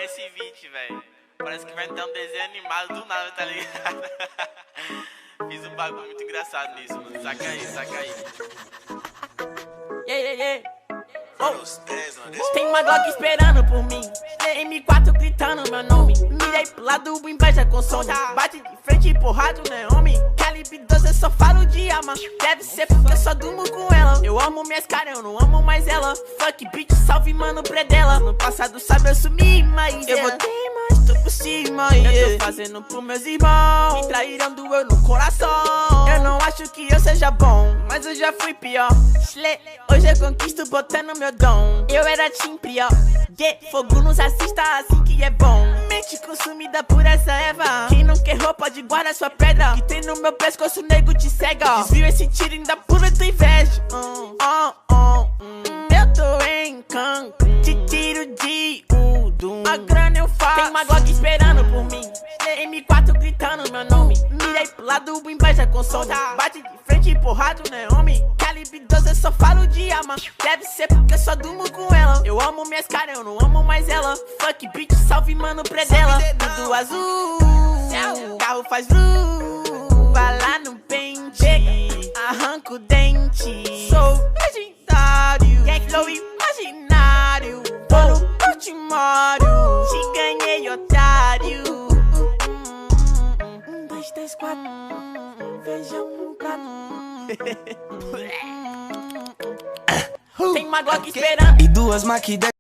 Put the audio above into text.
Olha esse beat, velho. Parece que vai ter um desenho animado do nada, tá ligado? Fiz um bagulho muito engraçado nisso, mano. Saca aí, saca aí. Tem uma Glock esperando por mim, M4 gritando meu nome. Mirei pro lado, inveja com som. Bate de frente e porrado, né, homem? Calibre 12, eu só falo de arma. Deve ser porque eu só durmo com ela. Eu amo minhas caras, eu não amo mais ela. Fuck bitch, salve mano, predela. No passado sabe eu sumi, mas eu voltei, mas tô por cima. Eu tô fazendo pros meus irmãos. Me traíram, doeu no coração. Eu não acho que eu seja bom, mas eu já fui pior. Hoje eu conquisto botando meu dom. Eu era team pior. Fogo nos assista assim que é bom. Mente consumida por essa erva. Quem não quer roupa de guarda sua pedra. Que tem no meu pescoço, o nego te cega. Desvio esse tiro ainda pura tua inveja. Eu tô em Cancún. Te tiro de Udum. A grana eu faço. Tem uma Glock esperando por mim. M4 gritando meu nome. Mirei pro lado, inveja com som. Bate de frente e porrado, né, homem? Calibre 12, eu só falo de arma. Deve ser porque eu só durmo com ela. Eu amo minhas caras, eu não amo mais ela. Fuck bitch, salve mano, predela. Tudo azul, carro faz vru. Vai lá no pente, arranca o dente. Sou legendário, gang flow imaginário. Tô no Portimário, te ganhei, otário. 1, 2, 3, 4, feijão no prato. Tem uma Glock esperando e duas Mac 10.